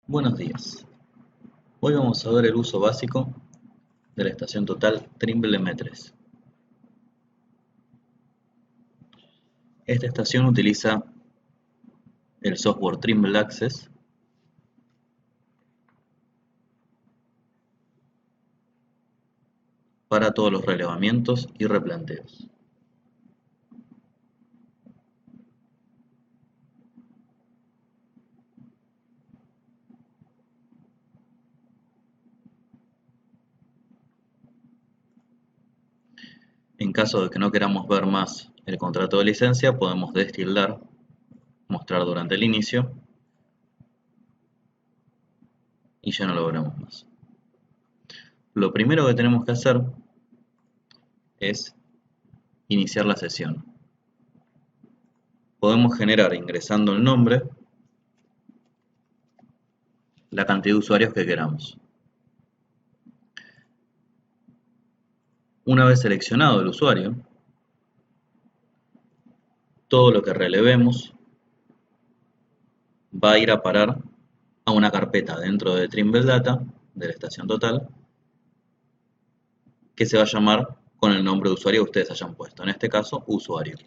Buenos días. Hoy vamos a ver el uso básico de la estación total Trimble M3. Esta estación utiliza el software Trimble Access para todos los relevamientos y replanteos. En caso de que no queramos ver más el contrato de licencia, podemos destildar, mostrar durante el inicio y ya no lo veremos más. Lo primero que tenemos que hacer es iniciar la sesión. Podemos generar, ingresando el nombre, la cantidad de usuarios que queramos. Una vez seleccionado el usuario, todo lo que relevemos va a ir a parar a una carpeta dentro de Trimble Data, de la estación total, que se va a llamar con el nombre de usuario que ustedes hayan puesto, en este caso, usuario.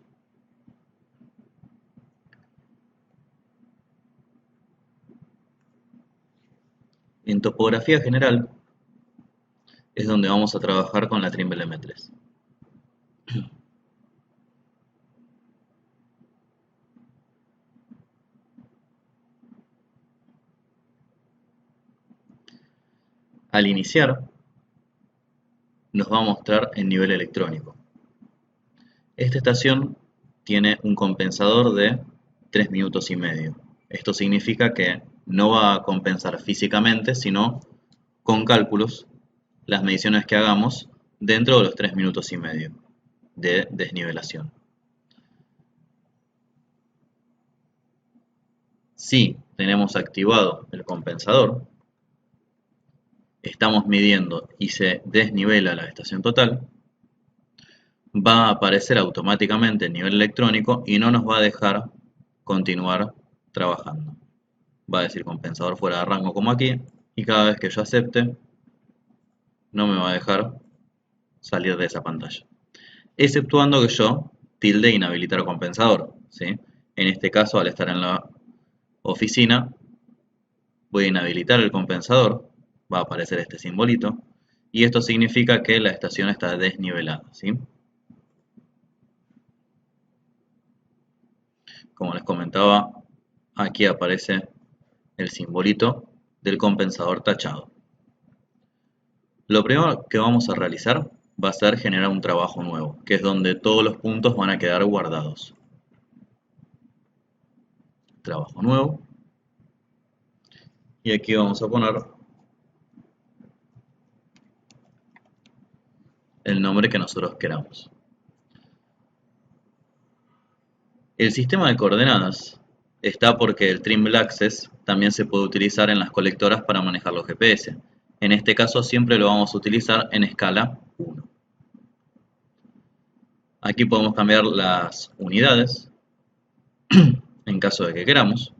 En topografía general es donde vamos a trabajar con la Trimble M3. Al iniciar, nos va a mostrar el nivel electrónico. Esta estación tiene un compensador de 3 minutos y medio. Esto significa que no va a compensar físicamente, sino con cálculos, las mediciones que hagamos dentro de los 3 minutos y medio de desnivelación. Si tenemos activado el compensador, estamos midiendo y se desnivela la estación total, va a aparecer automáticamente el nivel electrónico y no nos va a dejar continuar trabajando. Va a decir compensador fuera de rango como aquí, y cada vez que yo acepte, no me va a dejar salir de esa pantalla. Exceptuando que yo tilde inhabilitar compensador, ¿sí? En este caso, al estar en la oficina, voy a inhabilitar el compensador, va a aparecer este simbolito, y esto significa que la estación está desnivelada, ¿sí? Como les comentaba, aquí aparece el simbolito del compensador tachado. Lo primero que vamos a realizar va a ser generar un trabajo nuevo, que es donde todos los puntos van a quedar guardados. Trabajo nuevo. Y aquí vamos a poner el nombre que nosotros queramos. El sistema de coordenadas está porque el Trimble Access también se puede utilizar en las colectoras para manejar los GPS. En este caso siempre lo vamos a utilizar en escala 1. Aquí podemos cambiar las unidades en caso de que queramos.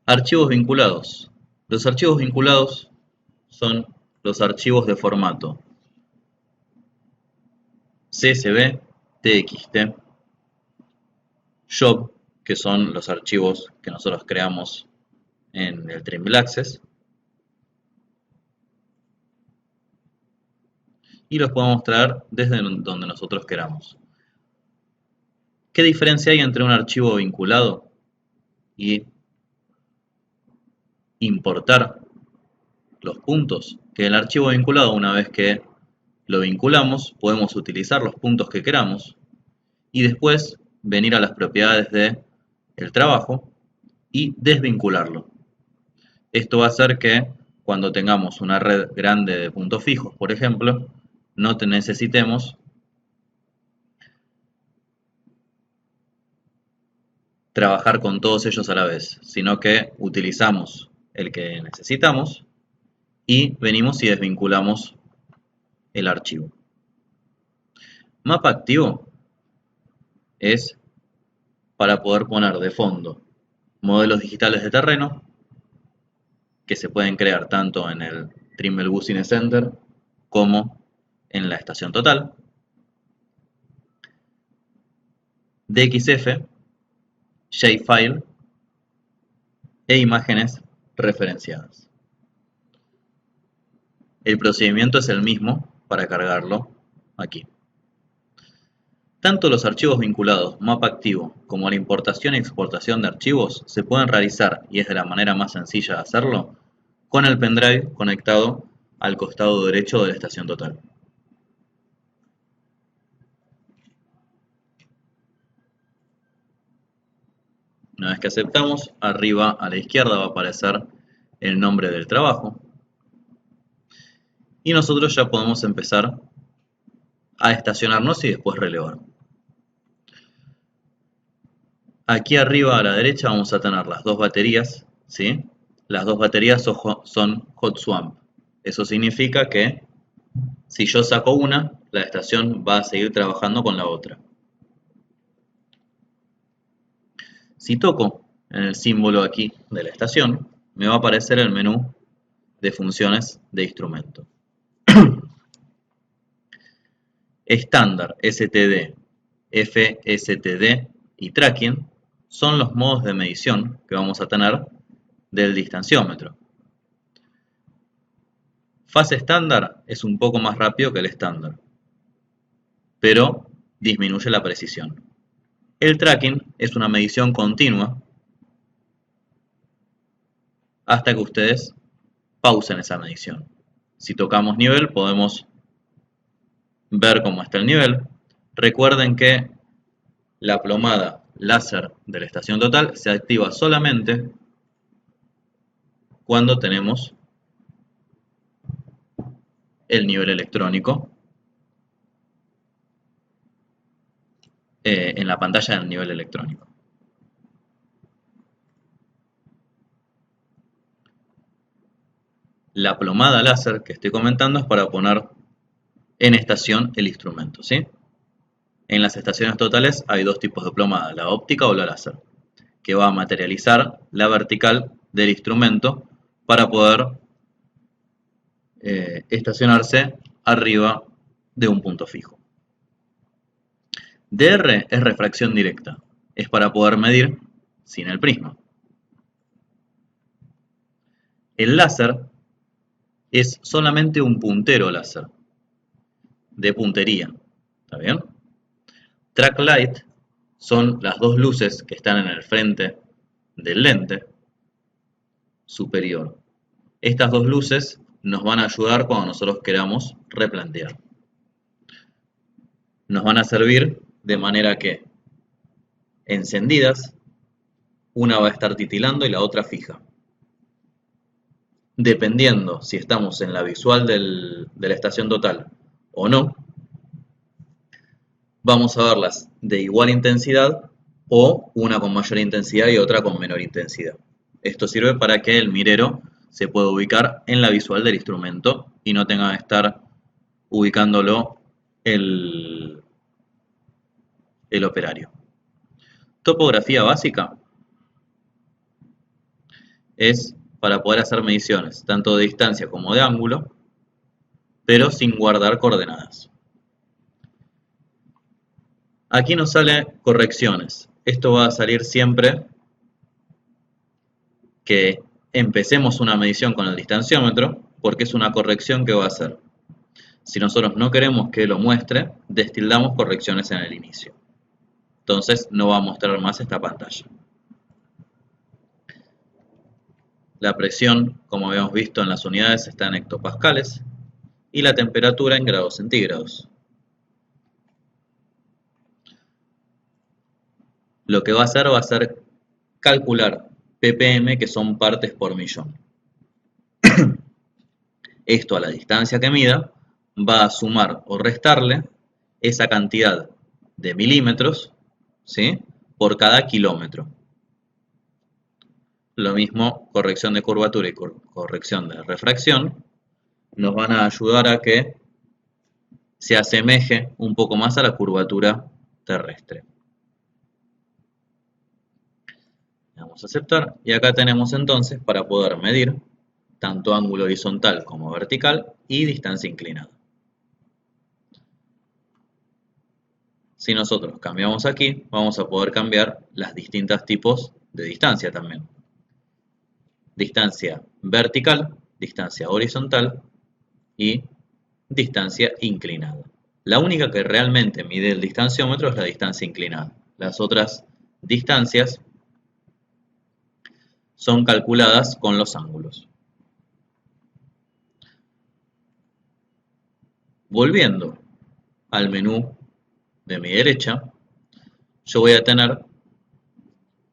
Archivos vinculados. Los archivos vinculados son los archivos de formato CSV, TXT, job, que son los archivos que nosotros creamos en el Trimble Access, y los podemos traer desde donde nosotros queramos. ¿Qué diferencia hay entre un archivo vinculado y importar los puntos? Que el archivo vinculado, una vez que lo vinculamos, podemos utilizar los puntos que queramos y después venir a las propiedades del trabajo y desvincularlo. Esto va a hacer que cuando tengamos una red grande de puntos fijos, por ejemplo, no necesitemos trabajar con todos ellos a la vez, sino que utilizamos el que necesitamos y venimos y desvinculamos el archivo. Mapa activo es para poder poner de fondo modelos digitales de terreno que se pueden crear tanto en el Trimble Business Center como en la estación total, DXF, Shapefile e imágenes referenciadas. El procedimiento es el mismo para cargarlo aquí. Tanto los archivos vinculados mapa activo como la importación y exportación de archivos se pueden realizar, y es de la manera más sencilla de hacerlo, con el pendrive conectado al costado derecho de la estación total. Una vez que aceptamos, arriba a la izquierda va a aparecer el nombre del trabajo y nosotros ya podemos empezar a estacionarnos y después relevar. Aquí arriba a la derecha vamos a tener las dos baterías, ¿sí? Las dos baterías son hot swap. Eso significa que si yo saco una, la estación va a seguir trabajando con la otra. Si toco en el símbolo aquí de la estación, me va a aparecer el menú de funciones de instrumento. Estándar, STD, FSTD y tracking son los modos de medición que vamos a tener del distanciómetro. Fase estándar es un poco más rápido que el estándar, pero disminuye la precisión. El tracking es una medición continua hasta que ustedes pausen esa medición. Si tocamos nivel podemos ver cómo está el nivel. Recuerden que la plomada láser de la estación total se activa solamente cuando tenemos el nivel electrónico en la pantalla del nivel electrónico. La plomada láser que estoy comentando es para poner en estación el instrumento, ¿sí? En las estaciones totales hay dos tipos de plomada, la óptica o la láser, que va a materializar la vertical del instrumento para poder estacionarse arriba de un punto fijo. DR es refracción directa, es para poder medir sin el prisma. El láser es solamente un puntero láser, de puntería, ¿está bien? Track light son las dos luces que están en el frente del lente superior. Estas dos luces nos van a ayudar cuando nosotros queramos replantear. Nos van a servir de manera que, encendidas, una va a estar titilando y la otra fija. Dependiendo si estamos en la visual de la estación total o no, vamos a verlas de igual intensidad o una con mayor intensidad y otra con menor intensidad. Esto sirve para que el mirero se pueda ubicar en la visual del instrumento y no tenga que estar ubicándolo el operario. Topografía básica es para poder hacer mediciones tanto de distancia como de ángulo, pero sin guardar coordenadas. Aquí nos sale correcciones. Esto va a salir siempre que empecemos una medición con el distanciómetro, porque es una corrección que va a hacer. Si nosotros no queremos que lo muestre, destildamos correcciones en el inicio. Entonces no va a mostrar más esta pantalla. La presión, como habíamos visto en las unidades, está en hectopascales y la temperatura en grados centígrados. Lo que va a ser calcular ppm, que son partes por millón. Esto a la distancia que mida va a sumar o restarle esa cantidad de milímetros, ¿sí?, por cada kilómetro. Lo mismo, corrección de curvatura y corrección de refracción nos van a ayudar a que se asemeje un poco más a la curvatura terrestre. Damos a aceptar y acá tenemos entonces para poder medir tanto ángulo horizontal como vertical y distancia inclinada. Si nosotros cambiamos aquí, vamos a poder cambiar las distintos tipos de distancia también. Distancia vertical, distancia horizontal y distancia inclinada. La única que realmente mide el distanciómetro es la distancia inclinada. Las otras distancias son calculadas con los ángulos. Volviendo al menú de mi derecha, yo voy a tener,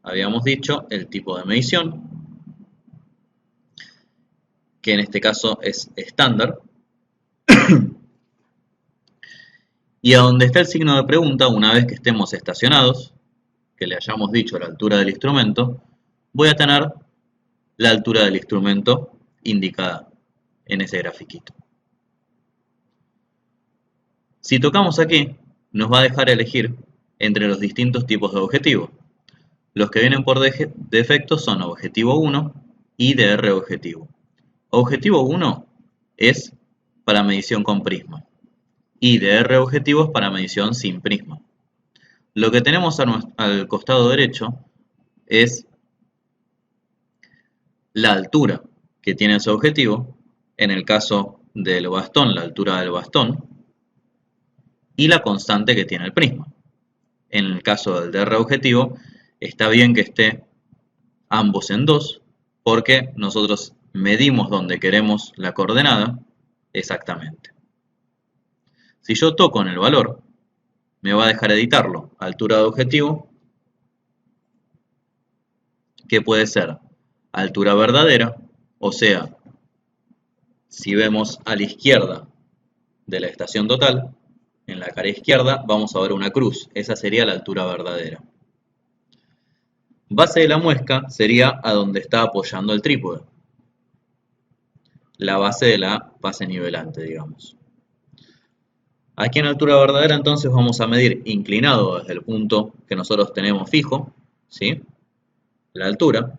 habíamos dicho, el tipo de medición, que en este caso es estándar. Y a donde está el signo de pregunta, una vez que estemos estacionados, que le hayamos dicho la altura del instrumento, voy a tener la altura del instrumento indicada en ese grafiquito. Si tocamos aquí, nos va a dejar elegir entre los distintos tipos de objetivo. Los que vienen por defecto son objetivo 1 y DR objetivo. Objetivo 1 es para medición con prisma y DR objetivo es para medición sin prisma. Lo que tenemos al costado derecho es la altura que tiene ese objetivo, en el caso del bastón, la altura del bastón, y la constante que tiene el prisma. En el caso del DR objetivo, está bien que esté ambos en 2, porque nosotros medimos donde queremos la coordenada exactamente. Si yo toco en el valor, me va a dejar editarlo. Altura de objetivo, que puede ser altura verdadera, o sea, si vemos a la izquierda de la estación total, en la cara izquierda vamos a ver una cruz. Esa sería la altura verdadera. Base de la muesca sería a donde está apoyando el trípode. La base de la base nivelante, digamos. Aquí en altura verdadera entonces vamos a medir inclinado desde el punto que nosotros tenemos fijo, ¿sí? La altura.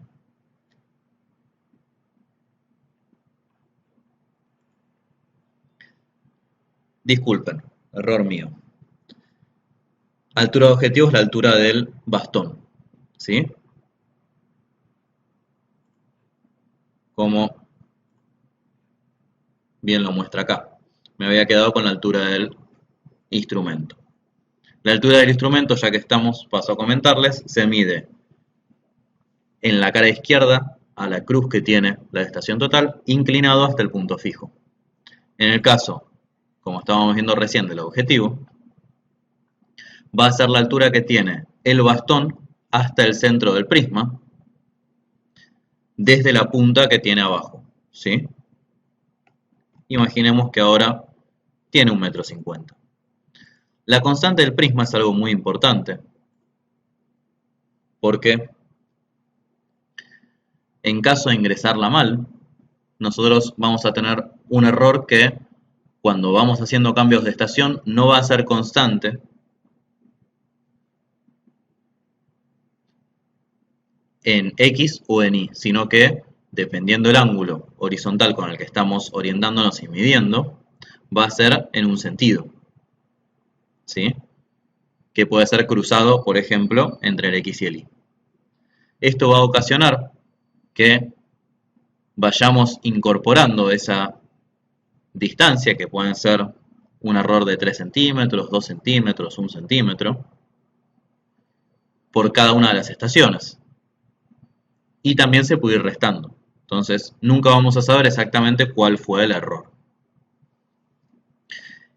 Disculpen, error mío. Altura de objetivo es la altura del bastón, ¿sí? Como bien lo muestra acá. Me había quedado con la altura del instrumento. La altura del instrumento, ya que estamos, paso a comentarles, se mide en la cara izquierda a la cruz que tiene la estación total, inclinado hasta el punto fijo. En el caso, como estábamos viendo recién del objetivo, va a ser la altura que tiene el bastón hasta el centro del prisma, desde la punta que tiene abajo, ¿sí? Imaginemos que ahora tiene 1,50 m. La constante del prisma es algo muy importante, porque en caso de ingresarla mal, nosotros vamos a tener un error que cuando vamos haciendo cambios de estación no va a ser constante en X o en Y, sino que dependiendo del ángulo horizontal con el que estamos orientándonos y midiendo, va a ser en un sentido, ¿sí? Que puede ser cruzado, por ejemplo, entre el X y el Y. Esto va a ocasionar que vayamos incorporando esa distancia, que pueden ser un error de 3 centímetros, 2 centímetros, 1 centímetro, por cada una de las estaciones. Y también se puede ir restando. Entonces, nunca vamos a saber exactamente cuál fue el error.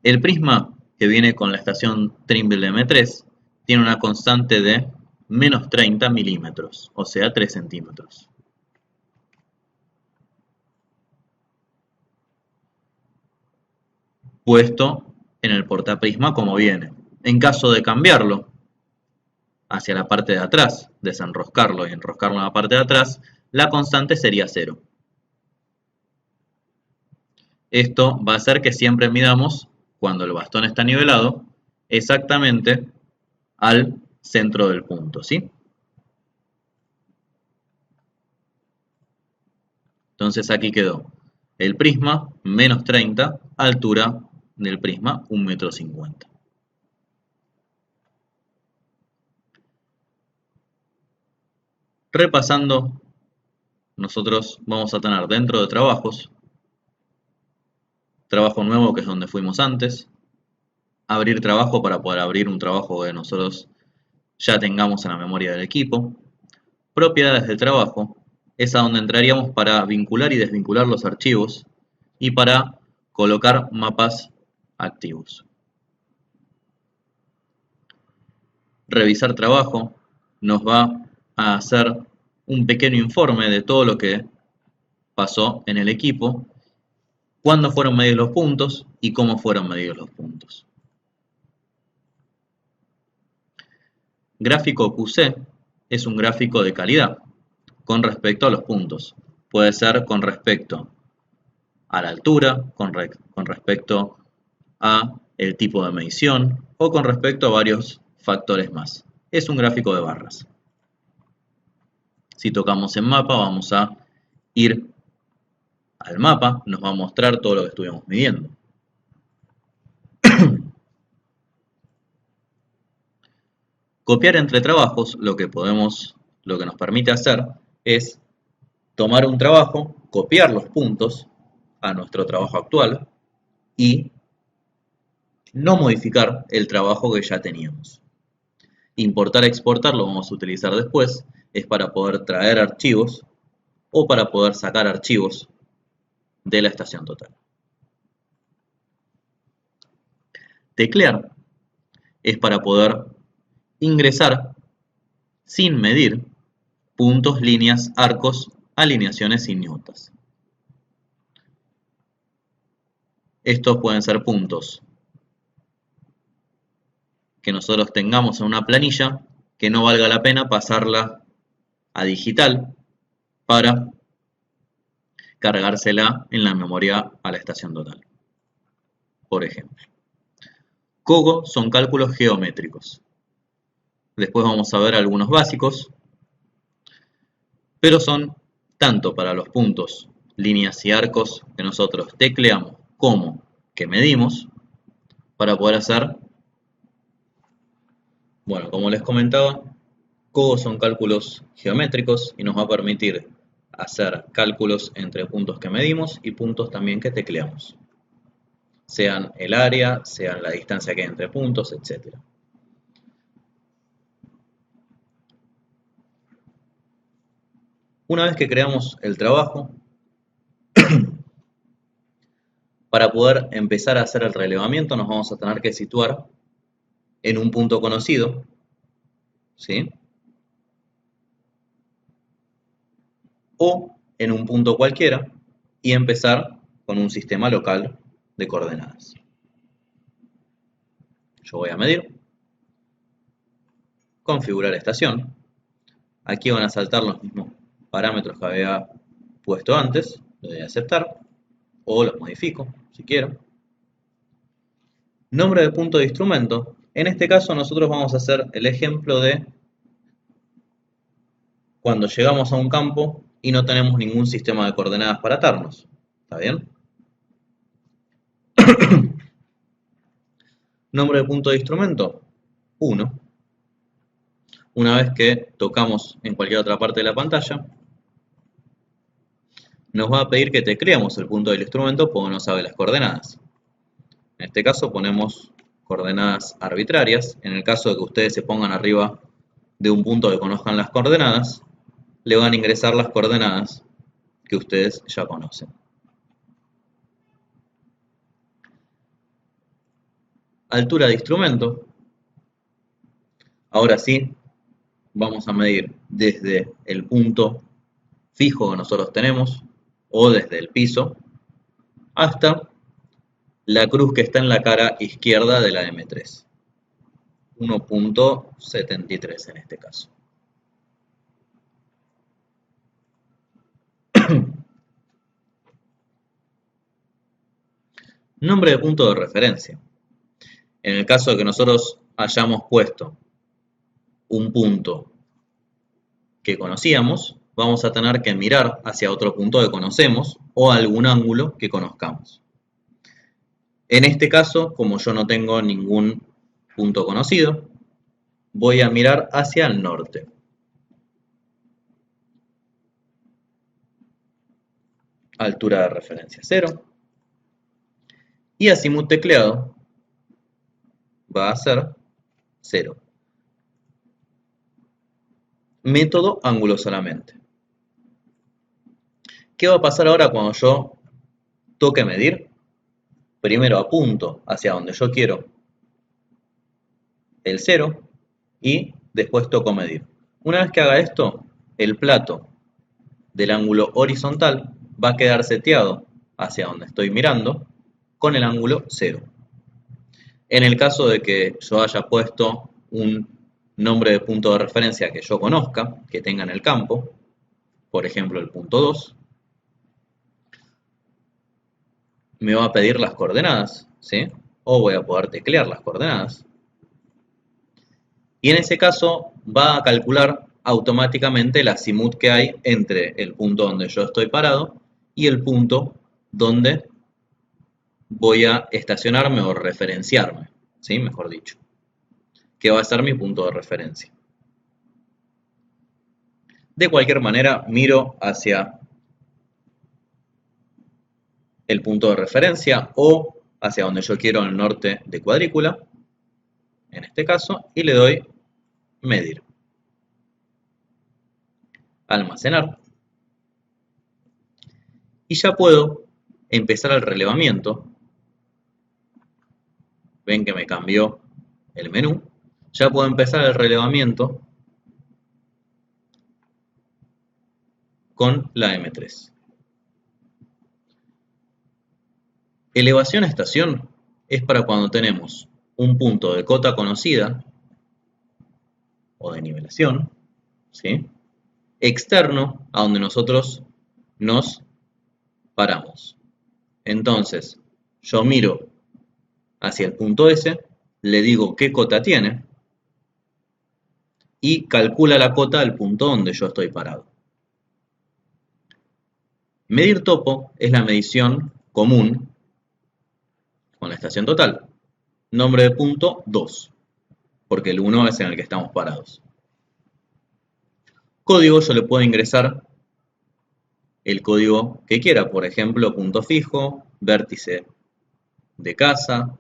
El prisma que viene con la estación Trimble M3 tiene una constante de menos 30 milímetros, o sea 3 centímetros. Puesto en el portaprisma como viene. En caso de cambiarlo hacia la parte de atrás, desenroscarlo y enroscarlo en la parte de atrás, la constante sería 0. Esto va a hacer que siempre midamos, cuando el bastón está nivelado, exactamente al centro del punto, ¿sí? Entonces aquí quedó el prisma menos 30, altura del prisma 1,50 m. Repasando, nosotros vamos a tener dentro de trabajos, trabajo nuevo que es donde fuimos antes, abrir trabajo para poder abrir un trabajo que nosotros ya tengamos en la memoria del equipo, propiedades del trabajo, es a donde entraríamos para vincular y desvincular los archivos y para colocar mapas activos. Revisar trabajo nos va a hacer un pequeño informe de todo lo que pasó en el equipo, cuándo fueron medidos los puntos y cómo fueron medidos los puntos. Gráfico QC es un gráfico de calidad con respecto a los puntos. Puede ser con respecto a la altura, con respecto a el tipo de medición o con respecto a varios factores más. Es un gráfico de barras. Si tocamos en mapa, vamos a ir al mapa, nos va a mostrar todo lo que estuvimos midiendo. Copiar entre trabajos, lo que nos permite hacer es tomar un trabajo, copiar los puntos a nuestro trabajo actual y no modificar el trabajo que ya teníamos. Importar, exportar lo vamos a utilizar después, es para poder traer archivos o para poder sacar archivos de la estación total. Teclear es para poder ingresar sin medir puntos, líneas, arcos, alineaciones y notas. Estos pueden ser puntos que nosotros tengamos en una planilla que no valga la pena pasarla a digital para cargársela en la memoria a la estación total. Por ejemplo, COGO son cálculos geométricos. Después vamos a ver algunos básicos, pero son tanto para los puntos, líneas y arcos que nosotros tecleamos como que medimos para poder hacer, bueno, como les comentaba, COGO son cálculos geométricos y nos va a permitir hacer cálculos entre puntos que medimos y puntos también que tecleamos, sean el área, sean la distancia que hay entre puntos, etc. Una vez que creamos el trabajo, para poder empezar a hacer el relevamiento nos vamos a tener que situar en un punto conocido, ¿sí? O en un punto cualquiera y empezar con un sistema local de coordenadas. Yo voy a medir, configurar estación. Aquí van a saltar los mismos parámetros que había puesto antes, le doy a aceptar o los modifico si quiero. Nombre de punto de instrumento. En este caso nosotros vamos a hacer el ejemplo de cuando llegamos a un campo y no tenemos ningún sistema de coordenadas para atarnos. ¿Está bien? Nombre de punto de instrumento, 1. Una vez que tocamos en cualquier otra parte de la pantalla, nos va a pedir que tecleemos el punto del instrumento porque no sabe las coordenadas. En este caso ponemos coordenadas arbitrarias. En el caso de que ustedes se pongan arriba de un punto que conozcan las coordenadas, le van a ingresar las coordenadas que ustedes ya conocen. Altura de instrumento. Ahora sí, vamos a medir desde el punto fijo que nosotros tenemos o desde el piso hasta la cruz que está en la cara izquierda de la M3. 1.73 en este caso. Nombre de punto de referencia. En el caso de que nosotros hayamos puesto un punto que conocíamos, vamos a tener que mirar hacia otro punto que conocemos o algún ángulo que conozcamos. En este caso, como yo no tengo ningún punto conocido, voy a mirar hacia el norte. Altura de referencia 0. Y azimut tecleado va a ser 0. Método ángulo solamente. ¿Qué va a pasar ahora cuando yo toque medir? Primero apunto hacia donde yo quiero el 0 y después toco medir. Una vez que haga esto, el plato del ángulo horizontal va a quedar seteado hacia donde estoy mirando con el ángulo 0. En el caso de que yo haya puesto un nombre de punto de referencia que yo conozca, que tenga en el campo, por ejemplo el punto 2, me va a pedir las coordenadas, ¿sí? O voy a poder teclear las coordenadas. Y en ese caso va a calcular automáticamente el azimut que hay entre el punto donde yo estoy parado y el punto donde voy a estacionarme o referenciarme, ¿sí? Mejor dicho, que va a ser mi punto de referencia. De cualquier manera, miro hacia el punto de referencia o hacia donde yo quiero el norte de cuadrícula, en este caso, y le doy medir. Almacenar. Y ya puedo empezar el relevamiento. Ven que me cambió el menú. Ya puedo empezar el relevamiento con la M3. Elevación a estación es para cuando tenemos un punto de cota conocida o de nivelación, ¿sí? Externo a donde nosotros nos paramos. Entonces, yo miro hacia el punto S, le digo qué cota tiene y calcula la cota del punto donde yo estoy parado. Medir topo es la medición común con la estación total. Nombre de punto 2, porque el 1 es en el que estamos parados. Código, yo le puedo ingresar el código que quiera, por ejemplo, punto fijo, vértice de casa,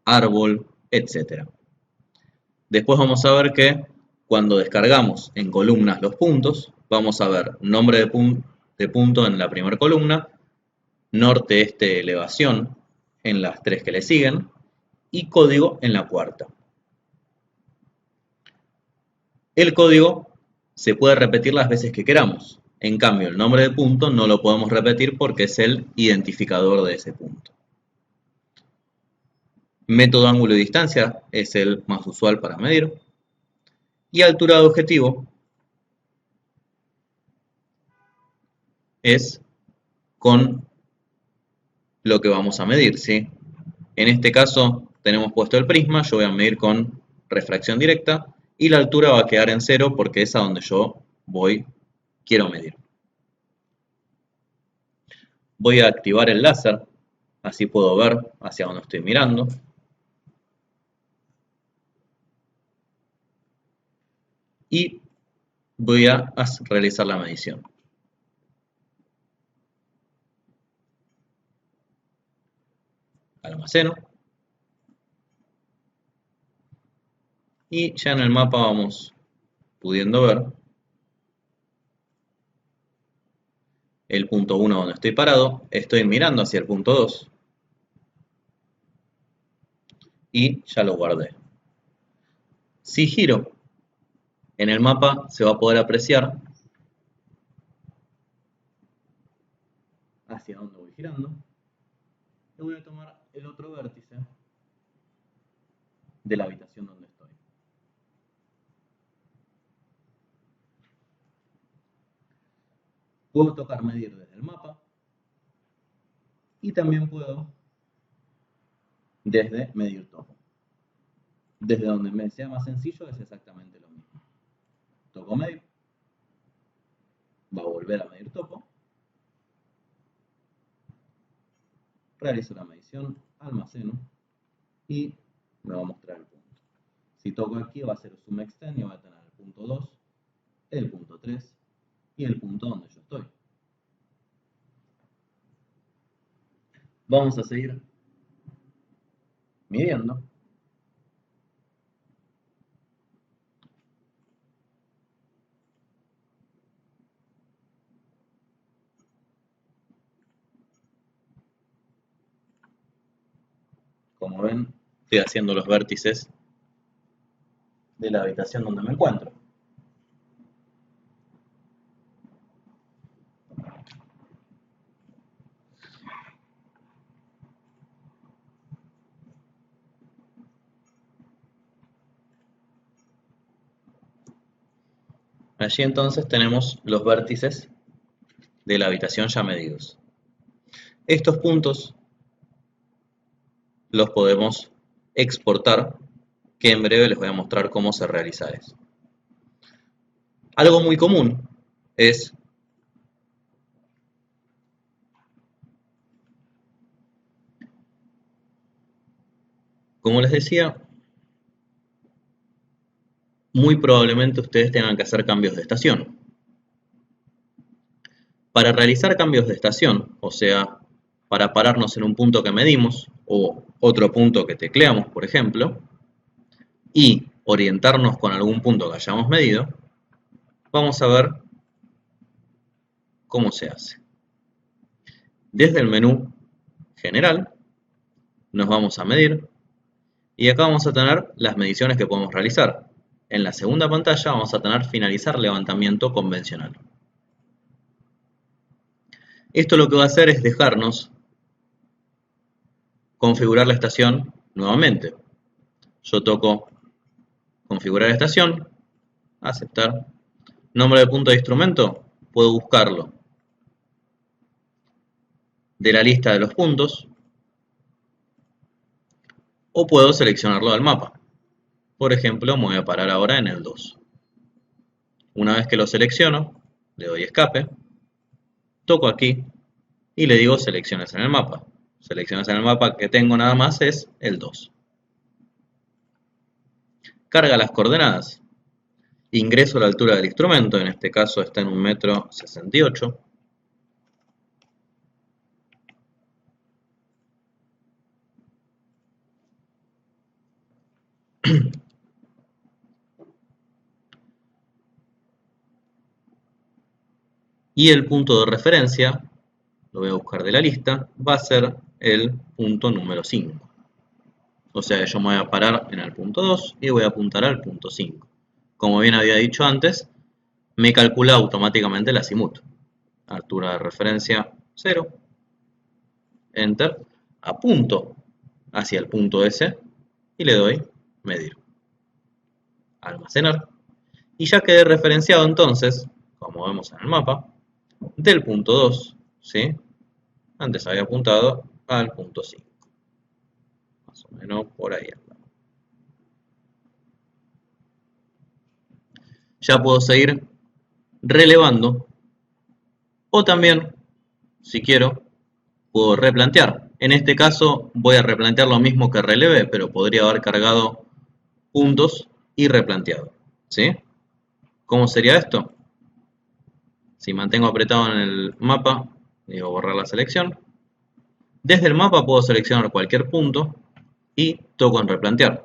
árbol, etc. Después vamos a ver que cuando descargamos en columnas los puntos, vamos a ver nombre de punto en la primera columna, norte, este, elevación en las 3 que le siguen y código en la cuarta. El código se puede repetir las veces que queramos. En cambio, el nombre de punto no lo podemos repetir porque es el identificador de ese punto. Método ángulo y distancia es el más usual para medir. Y altura de objetivo es con lo que vamos a medir, ¿sí? En este caso tenemos puesto el prisma, yo voy a medir con refracción directa y la altura va a quedar en 0 porque es a donde yo quiero medir. Voy a activar el láser, así puedo ver hacia donde estoy mirando. Y voy a realizar la medición. Almaceno. Y ya en el mapa vamos pudiendo ver el punto 1 donde estoy parado. Estoy mirando hacia el punto 2. Y ya lo guardé. Si giro en el mapa se va a poder apreciar hacia dónde voy girando. Y voy a tomar el otro vértice de la habitación donde estoy. Puedo tocar medir desde el mapa y también puedo desde medir topo. Desde donde me sea más sencillo es exactamente lo mismo. Toco medir, va a volver a medir topo, realizo la medición, almaceno y me va a mostrar el punto. Si toco aquí va a ser zoom extend y va a tener el punto 2, el punto 3 y el punto donde yo estoy. Vamos a seguir midiendo. Como ven, estoy haciendo los vértices de la habitación donde me encuentro. Allí entonces tenemos los vértices de la habitación ya medidos. Estos puntos los podemos exportar, que en breve les voy a mostrar cómo se realiza eso. Algo muy común es como les decía, muy probablemente ustedes tengan que hacer cambios de estación. Para realizar cambios de estación, o sea, para pararnos en un punto que medimos o otro punto que tecleamos, por ejemplo, y orientarnos con algún punto que hayamos medido, vamos a ver cómo se hace. Desde el menú general nos vamos a medir y acá vamos a tener las mediciones que podemos realizar. En la segunda pantalla vamos a tener finalizar levantamiento convencional. Esto lo que va a hacer es dejarnos configurar la estación nuevamente. Yo toco configurar estación, aceptar. Nombre de punto de instrumento, puedo buscarlo de la lista de los puntos o puedo seleccionarlo del mapa. Por ejemplo, me voy a parar ahora en el 2. Una vez que lo selecciono, le doy escape, toco aquí y le digo selecciones en el mapa. Selecciones en el mapa que tengo nada más es el 2. Carga las coordenadas. Ingreso la altura del instrumento, en este caso está en 1,68 m. Y el punto de referencia, lo voy a buscar de la lista, va a ser el punto número 5. O sea, yo me voy a parar en el punto 2 y voy a apuntar al punto 5. Como bien había dicho antes, me calcula automáticamente el azimut. Altura de referencia 0. Enter. Apunto hacia el punto S y le doy medir. Almacenar. Y ya quedé referenciado entonces, como vemos en el mapa, del punto 2, ¿sí? Antes había apuntado al punto 5. Más o menos por ahí. Ya puedo seguir relevando o también, si quiero, puedo replantear. En este caso voy a replantear lo mismo que relevé, pero podría haber cargado puntos y replanteado, ¿sí? ¿Cómo sería esto? Si mantengo apretado en el mapa, digo borrar la selección. Desde el mapa puedo seleccionar cualquier punto y toco en replantear.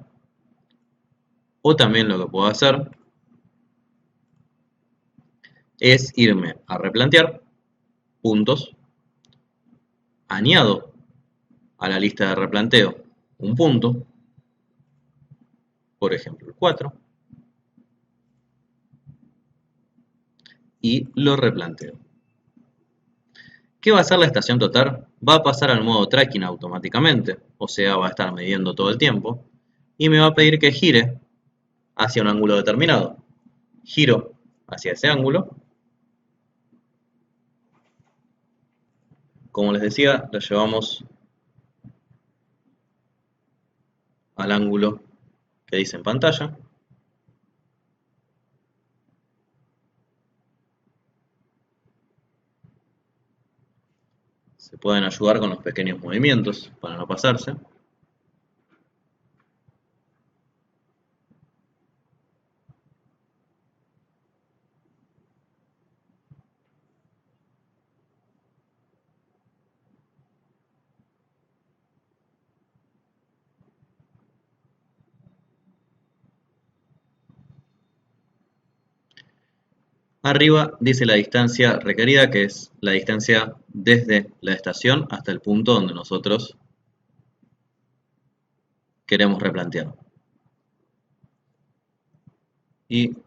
O también lo que puedo hacer es irme a replantear puntos, añado a la lista de replanteo un punto, por ejemplo el 4, y lo replanteo. ¿Qué va a hacer la estación total? Va a pasar al modo tracking automáticamente, o sea, va a estar midiendo todo el tiempo, y me va a pedir que gire hacia un ángulo determinado. Giro hacia ese ángulo. Como les decía, lo llevamos al ángulo que dice en pantalla. Se pueden ayudar con los pequeños movimientos para no pasarse. Arriba dice la distancia requerida, que es la distancia desde la estación hasta el punto donde nosotros queremos replantear. Y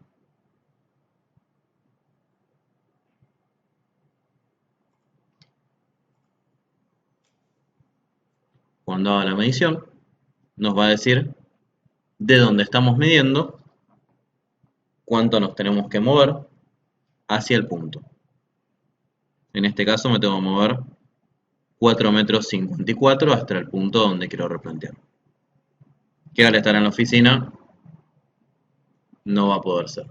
cuando haga la medición, nos va a decir de dónde estamos midiendo, cuánto nos tenemos que mover hacia el punto. En este caso me tengo que mover 4,54 metros hasta el punto donde quiero replantear. Que al estar en la oficina no va a poder ser.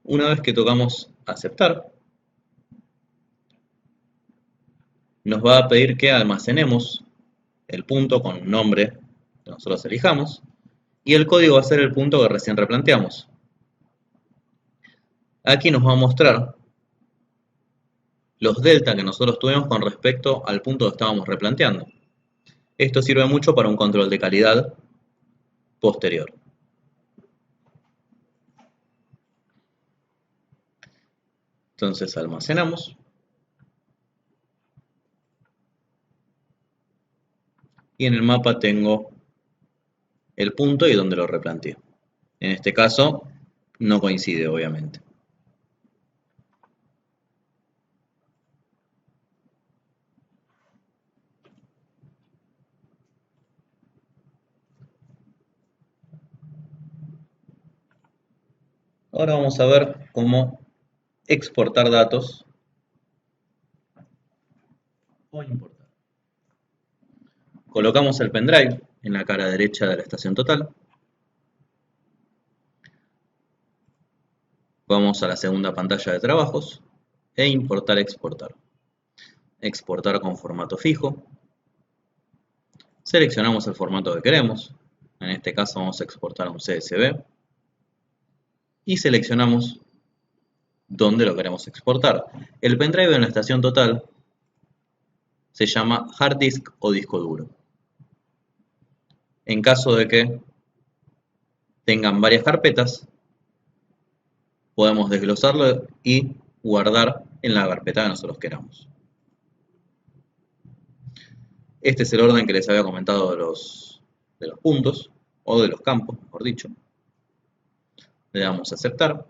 Una vez que tocamos aceptar, nos va a pedir que almacenemos el punto con un nombre que nosotros elijamos y el código va a ser el punto que recién replanteamos. Aquí nos va a mostrar los delta que nosotros tuvimos con respecto al punto que estábamos replanteando. Esto sirve mucho para un control de calidad posterior. Entonces almacenamos. Y en el mapa tengo el punto y donde lo replanteé. En este caso no coincide, obviamente. Ahora vamos a ver cómo exportar datos o importar. Colocamos el pendrive en la cara derecha de la estación total. Vamos a la segunda pantalla de trabajos e importar, exportar. Exportar con formato fijo. Seleccionamos el formato que queremos. En este caso vamos a exportar a un CSV. Y seleccionamos dónde lo queremos exportar. El pendrive en la estación total se llama hard disk o disco duro. En caso de que tengan varias carpetas, podemos desglosarlo y guardar en la carpeta que nosotros queramos. Este es el orden que les había comentado de los puntos, o de los campos, mejor dicho. Le damos a aceptar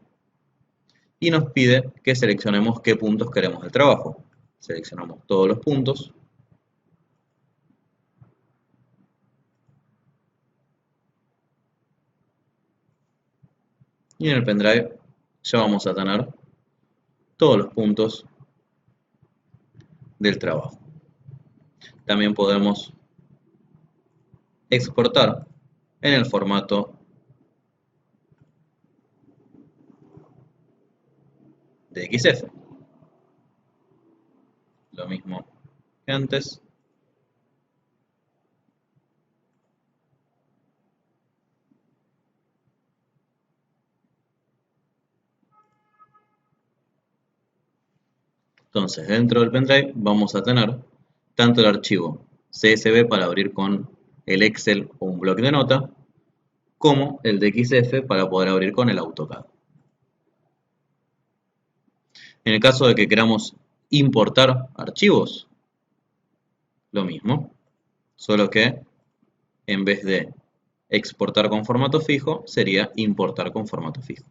y nos pide que seleccionemos qué puntos queremos del trabajo. Seleccionamos todos los puntos. Y en el pendrive ya vamos a tener todos los puntos del trabajo. También podemos exportar en el formato de XF. Lo mismo que antes. Entonces, dentro del pendrive vamos a tener tanto el archivo CSV para abrir con el Excel o un bloc de nota, como el de XF para poder abrir con el AutoCAD. En el caso de que queramos importar archivos, lo mismo, solo que en vez de exportar con formato fijo, sería importar con formato fijo.